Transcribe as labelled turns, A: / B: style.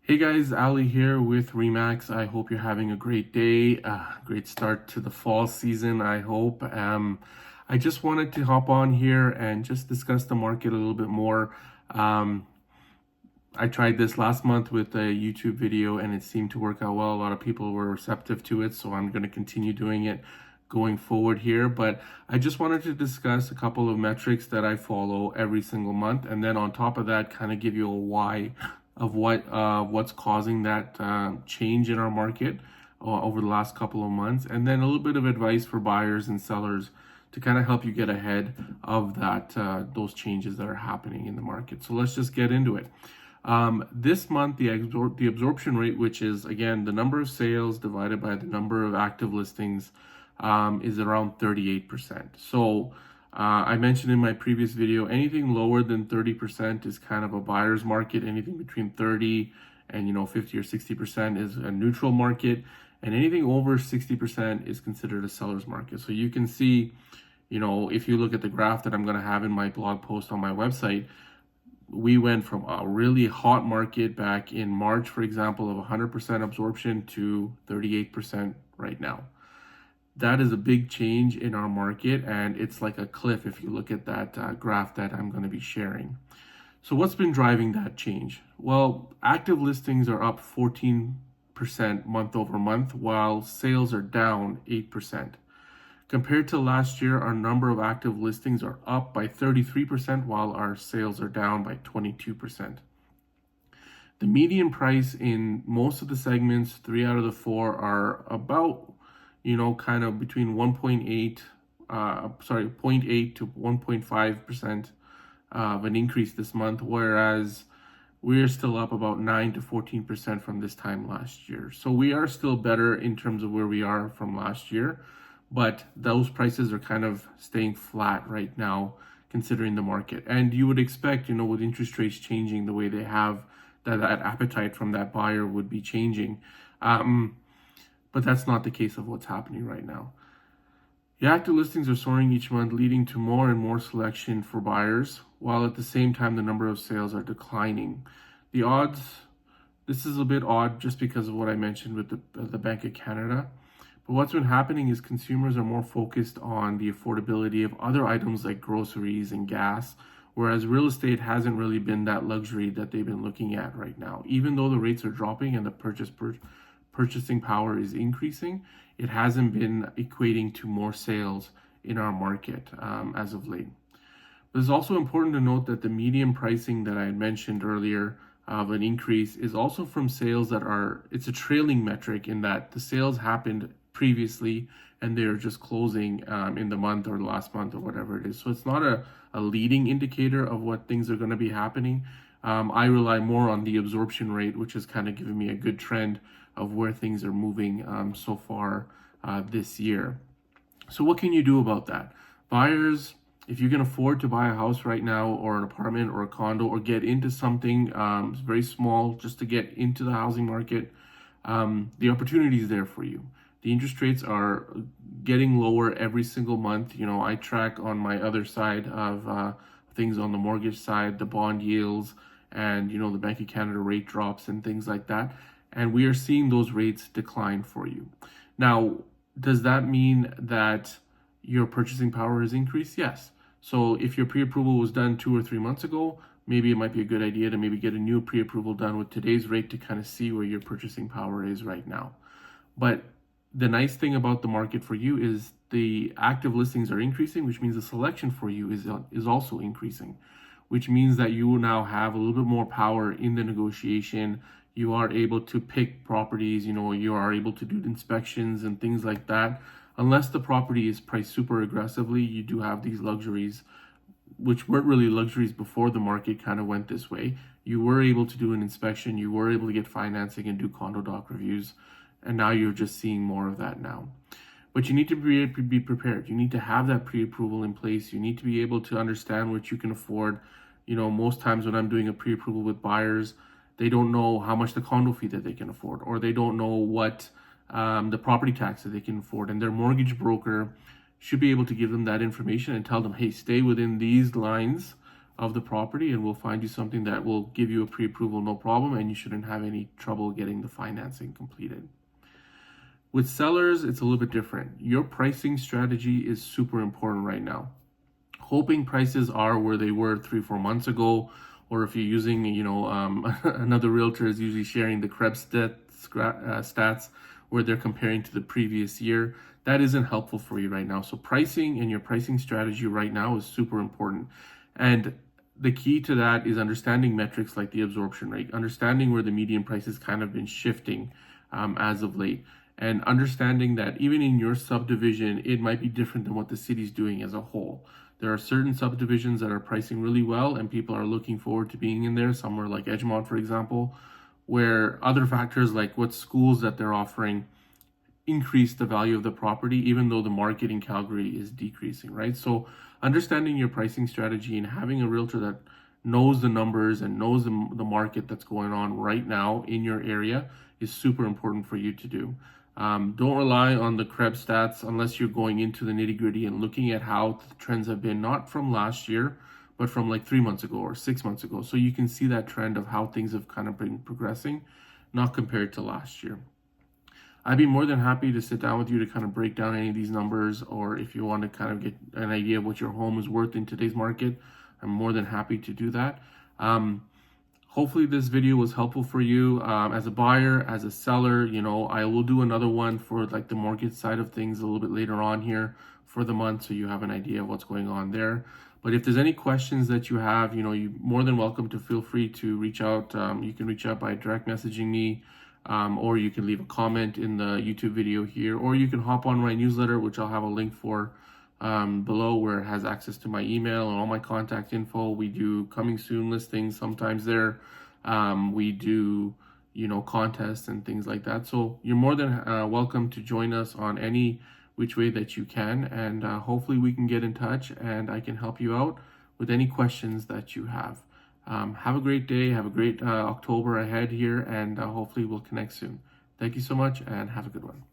A: Hey guys, Ali here with Remax. I hope you're having a great day, great start to the fall season, I hope. I just wanted to hop on here and just discuss the market a little bit more. Um, I tried this last month with a YouTube video and it seemed to work out well. A lot of people were receptive to it, so I'm going to continue doing it going forward here. But I just wanted to discuss a couple of metrics that I follow every single month, and then on top of that, kind of give you a why of what's causing that change in our market over the last couple of months, and then a little bit of advice for buyers and sellers to kind of help you get ahead of that those changes that are happening in the market. So let's just get into it. This month, the absorption rate, which is again the number of sales divided by the number of active listings, is around 38%. So I mentioned in my previous video, anything lower than 30% is kind of a buyer's market. Anything between 30 and 50 or 60% is a neutral market, and anything over 60% is considered a seller's market. So you can see, if you look at the graph that I'm going to have in my blog post on my website, we went from a really hot market back in March, for example, of 100% absorption to 38% right now. That is a big change in our market, and it's like a cliff if you look at that graph that I'm going to be sharing. So what's been driving that change? Well, active listings are up 14% month over month, while sales are down 8%. Compared to last year, our number of active listings are up by 33%, while our sales are down by 22%. The median price in most of the segments, 3 out of the 4, are about, kind of between 0.8 to 1.5% of an increase this month, whereas we're still up about 9 to 14% from this time last year. So we are still better in terms of where we are from last year, but those prices are kind of staying flat right now considering the market. And you would expect, with interest rates changing the way they have, that appetite from that buyer would be changing. But that's not the case of what's happening right now. The active listings are soaring each month, leading to more and more selection for buyers, while at the same time the number of sales are declining. The odds, this is a bit odd just because of what I mentioned with the Bank of Canada. But what's been happening is consumers are more focused on the affordability of other items like groceries and gas, whereas real estate hasn't really been that luxury that they've been looking at right now. Even though the rates are dropping and the purchasing power is increasing, it hasn't been equating to more sales in our market as of late. But it's also important to note that the median pricing that I had mentioned earlier of an increase is also from sales it's a trailing metric in that the sales happened previously and they're just closing in the month or last month or whatever it is. So it's not a leading indicator of what things are going to be happening. I rely more on the absorption rate, which has kind of given me a good trend of where things are moving so far this year. So what can you do about that? Buyers, if you can afford to buy a house right now or an apartment or a condo or get into something very small just to get into the housing market, the opportunity is there for you. The interest rates are getting lower every single month. I track on my other side of things on the mortgage side, the bond yields, and the Bank of Canada rate drops and things like that. And we are seeing those rates decline for you. Now, does that mean that your purchasing power has increased? Yes. So if your pre-approval was done 2 or 3 months ago, maybe it might be a good idea to maybe get a new pre-approval done with today's rate to kind of see where your purchasing power is right now. But the nice thing about the market for you is the active listings are increasing, which means the selection for you is also increasing, which means that you will now have a little bit more power in the negotiation. You are able to pick properties, you are able to do inspections and things like that. Unless the property is priced super aggressively, you do have these luxuries, which weren't really luxuries before the market kind of went this way. You were able to do an inspection, you were able to get financing and do condo doc reviews, and now you're just seeing more of that now. But you need to be prepared. You need to have that pre-approval in place. You need to be able to understand what you can afford. Most times when I'm doing a pre-approval with buyers, they don't know how much the condo fee that they can afford, or they don't know what the property tax that they can afford. And their mortgage broker should be able to give them that information and tell them, hey, stay within these lines of the property, and we'll find you something that will give you a pre-approval, no problem, and you shouldn't have any trouble getting the financing completed. With sellers, it's a little bit different. Your pricing strategy is super important right now. Hoping prices are where they were 3-4 months ago, or if you're using, another realtor is usually sharing the Krebs stats where they're comparing to the previous year. That isn't helpful for you right now. So pricing and your pricing strategy right now is super important. And the key to that is understanding metrics like the absorption rate, understanding where the median price has kind of been shifting as of late, and understanding that even in your subdivision, it might be different than what the city's doing as a whole. There are certain subdivisions that are pricing really well and people are looking forward to being in there, somewhere like Edgemont, for example, where other factors like what schools that they're offering increase the value of the property, even though the market in Calgary is decreasing, right? So understanding your pricing strategy and having a realtor that knows the numbers and knows the market that's going on right now in your area is super important for you to do. Don't rely on the Krebs stats unless you're going into the nitty gritty and looking at how the trends have been, not from last year, but from like 3 months ago or 6 months ago. So you can see that trend of how things have kind of been progressing, not compared to last year. I'd be more than happy to sit down with you to kind of break down any of these numbers, or if you want to kind of get an idea of what your home is worth in today's market, I'm more than happy to do that. Hopefully this video was helpful for you as a buyer, as a seller. I will do another one for like the mortgage side of things a little bit later on here for the month, so you have an idea of what's going on there. But if there's any questions that you have, you're more than welcome to feel free to reach out. You can reach out by direct messaging me, or you can leave a comment in the YouTube video here, or you can hop on my newsletter, which I'll have a link for below, where it has access to my email and all my contact info. We do coming soon listings sometimes there. We do, contests and things like that. So you're more than welcome to join us on any which way that you can, and hopefully we can get in touch and I can help you out with any questions that you have. Have a great day. Have a great October ahead here, and hopefully we'll connect soon. Thank you so much and have a good one.